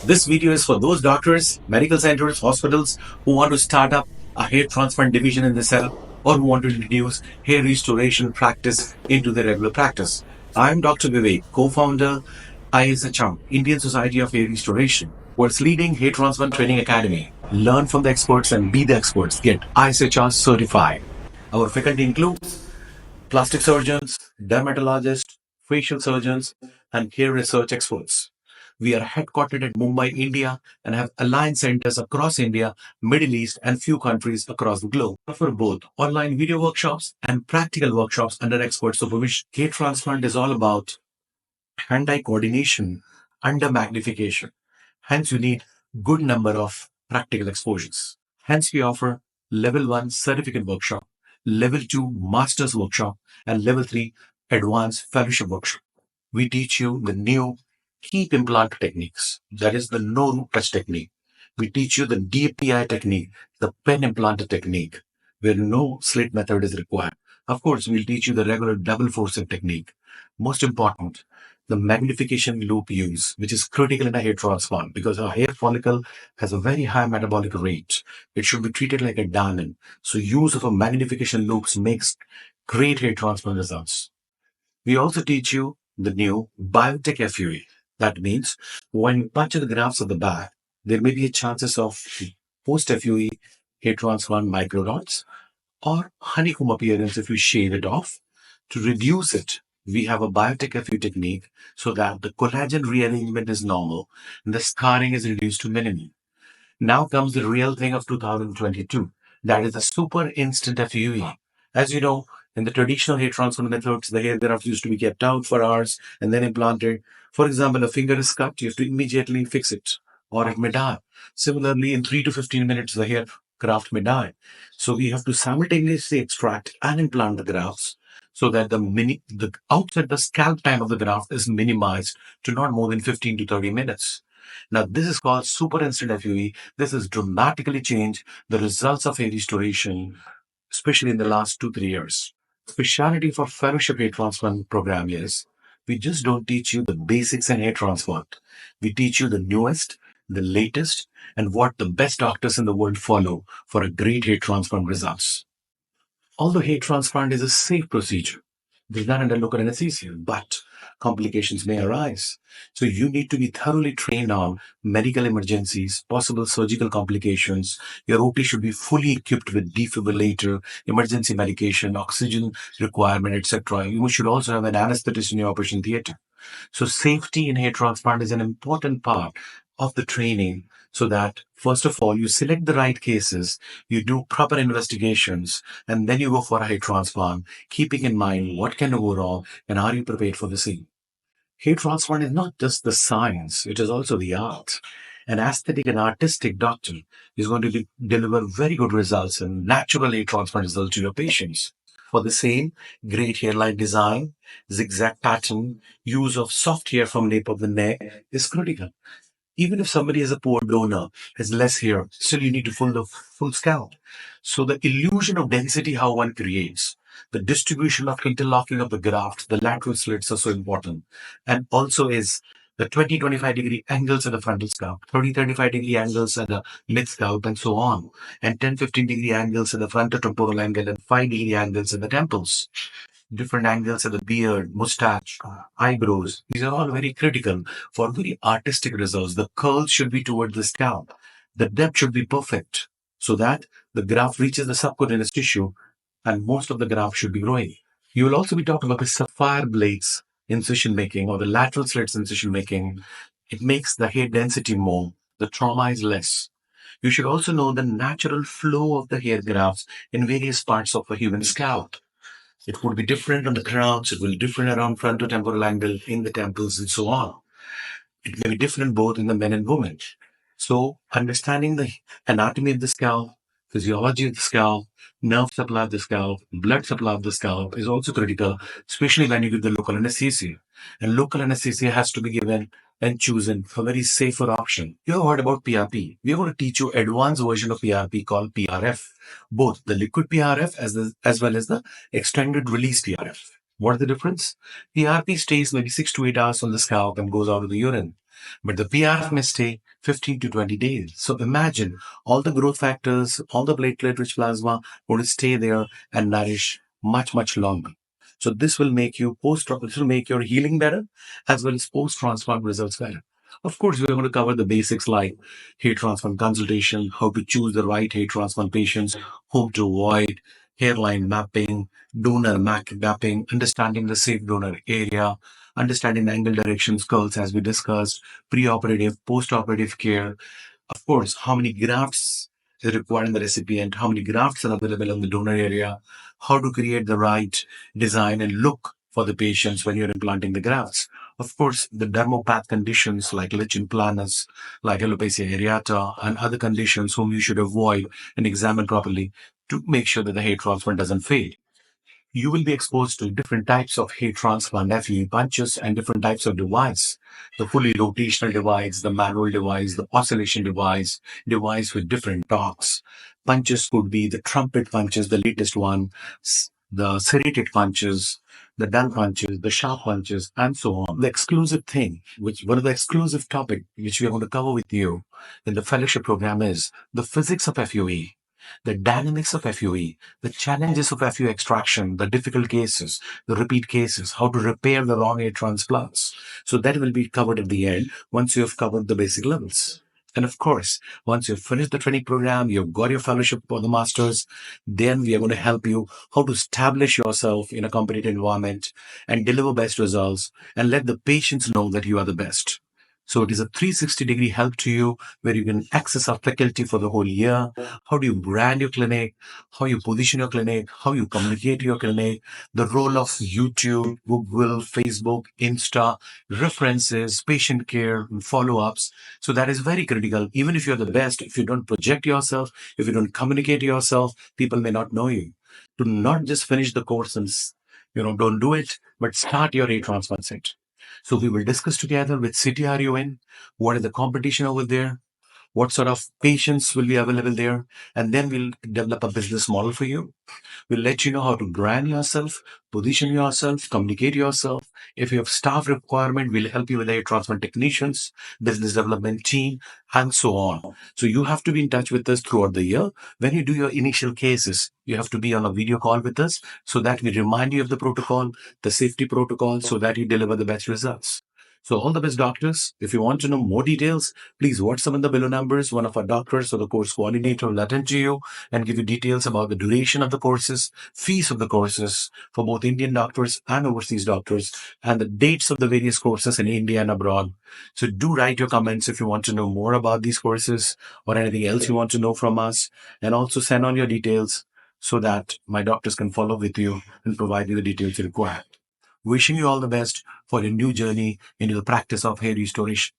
This video is for those doctors, medical centers, hospitals who want to start up a hair transplant division in the cell or who want to introduce hair restoration practice into their regular practice. I'm Dr. Vivek, co-founder, ISHR, Indian Society of Hair Restoration, world's leading hair transplant training academy. Learn from the experts and be the experts. Get ISHR certified. Our faculty includes plastic surgeons, dermatologists, facial surgeons, and hair research experts. We are headquartered at Mumbai, India, and have aligned centers across India, Middle East, and few countries across the globe. We offer both online video workshops and practical workshops under expert supervision. Hair transplant is all about hand-eye coordination under magnification. Hence, you need good number of practical exposures. Hence, we offer level 1 certificate workshop, level 2 master's workshop, and level 3 advanced fellowship workshop. We teach you the new keep implant techniques. That is the no root touch technique. We teach you the DPI technique, the pen implant technique, where no slit method is required. Of course, we'll teach you the regular double forceps technique. Most important, the magnification loop use, which is critical in a hair transplant because our hair follicle has a very high metabolic rate. It should be treated like a diamond. So use of a magnification loops makes great hair transplant results. We also teach you the new biotech FUE. That means when you punch the grafts of the back, there may be chances of post-FUE hair transplant microdots or honeycomb appearance if you shave it off. To reduce it, we have a biotech FUE technique so that the collagen rearrangement is normal and the scarring is reduced to minimum. Now comes the real thing of 2022. That is the super instant FUE. As you know, in the traditional hair transplant methods, the hair graft used to be kept out for hours and then implanted. For example, a finger is cut, you have to immediately fix it, or it may die. Similarly, in 3 to 15 minutes, the hair graft may die. So we have to simultaneously extract and implant the grafts so that the outside the scalp time of the graft is minimized to not more than 15 to 30 minutes. Now, this is called super instant FUE. This has dramatically changed the results of hair restoration, especially in the last 2-3 years. Speciality for fellowship hair transplant program is we just don't teach you the basics in hair transplant. We teach you the newest, the latest, and what the best doctors in the world follow for a great hair transplant results. Although hair transplant is a safe procedure, it is not under local anesthesia, but complications may arise. So you need to be thoroughly trained on medical emergencies, possible surgical complications. Your OT should be fully equipped with defibrillator, emergency medication, oxygen requirement, etc. You should also have an anesthetist in your operation theater. So safety in hair transplant is an important part of the training so that, first of all, you select the right cases, you do proper investigations, and then you go for a hair transplant, keeping in mind what can go wrong and are you prepared for the same. Hair transplant is not just the science, it is also the art. An aesthetic and artistic doctor is going to deliver very good results and natural hair transplant results to your patients. For the same, great hairline design, zigzag pattern, use of soft hair from nape of the neck is critical. Even if somebody is a poor donor, has less hair, still you need to fill the full scalp. So the illusion of density, how one creates, the distribution of interlocking of the graft, the lateral slits are so important. And also is the 20-25 degree angles at the frontal scalp, 30-35 degree angles at the mid scalp, and so on. And 10-15 degree angles at the frontotemporal angle and 5 degree angles at the temples. Different angles of the beard, mustache, eyebrows. These are all very critical for very artistic results. The curls should be towards the scalp. The depth should be perfect so that the graft reaches the subcutaneous tissue and most of the graft should be growing. You will also be talking about the sapphire blades incision making or the lateral slits incision making. It makes the hair density more. The trauma is less. You should also know the natural flow of the hair grafts in various parts of a human scalp. It would be different on the crowns, it will be different around frontotemporal angle, in the temples, and so on. It may be different both in the men and women. So, understanding the anatomy of the scalp, physiology of the scalp, nerve supply of the scalp, blood supply of the scalp is also critical, especially when you give the local anesthesia. And local anesthesia has to be given and chosen for a very safer option. You have heard about PRP. We are going to teach you advanced version of PRP called PRF, both the liquid PRF as well as the extended release PRF. What is the difference? PRP stays maybe 6 to 8 hours on the scalp and goes out of the urine. But the PRF may stay 15 to 20 days. So imagine all the growth factors, all the platelet-rich plasma going to stay there and nourish much, much longer. So this will make this will make your healing better as well as post-transplant results better. Of course, we're going to cover the basics like hair transplant consultation, how to choose the right hair transplant patients, whom to avoid, hairline mapping, donor mapping, understanding the safe donor area, understanding the angle directions, curls as we discussed, preoperative, postoperative care, of course, how many grafts is required in the recipient, how many grafts are available in the donor area, how to create the right design and look for the patients when you're implanting the grafts. Of course, the dermopath conditions like lichen planus, like alopecia areata, and other conditions whom you should avoid and examine properly to make sure that the hair transplant doesn't fail. You will be exposed to different types of hair transplant FUE punches and different types of device. The fully rotational device, the manual device, the oscillation device with different torques. Punches could be the trumpet punches, the latest one, the serrated punches, the dull punches, the sharp punches, and so on. The exclusive thing, which one of the exclusive topic which we are going to cover with you in the fellowship program is the physics of FUE, the dynamics of FUE, the challenges of FU extraction, the difficult cases, the repeat cases, how to repair the wrong aid transplants. So that will be covered at the end once you have covered the basic levels. And of course, once you've finished the training program, you've got your fellowship for the masters, then we are going to help you how to establish yourself in a competitive environment and deliver best results and let the patients know that you are the best. So it is a 360-degree help to you where you can access our faculty for the whole year. How do you brand your clinic? How you position your clinic? How you communicate your clinic? The role of YouTube, Google, Facebook, Insta, references, patient care, and follow-ups. So that is very critical. Even if you're the best, if you don't project yourself, if you don't communicate yourself, people may not know you. Do not just finish the course and, don't do it, but start your e-transplant set. So we will discuss together which city are you in, what is the competition over there, what sort of patients will be available there, and then we'll develop a business model for you. We'll let you know how to brand yourself, position yourself, communicate yourself. If you have staff requirement, we'll help you with your transplant technicians, business development team, and so on. So you have to be in touch with us throughout the year. When you do your initial cases, you have to be on a video call with us so that we remind you of the protocol, the safety protocol, so that you deliver the best results. So all the best, doctors. If you want to know more details, please WhatsApp in the below numbers. One of our doctors or the course coordinator will attend to you and give you details about the duration of the courses, fees of the courses for both Indian doctors and overseas doctors, and the dates of the various courses in India and abroad. So do write your comments if you want to know more about these courses or anything else you want to know from us, and also send on your details so that my doctors can follow with you and provide you the details you require. Wishing you all the best for your new journey into the practice of hair restoration.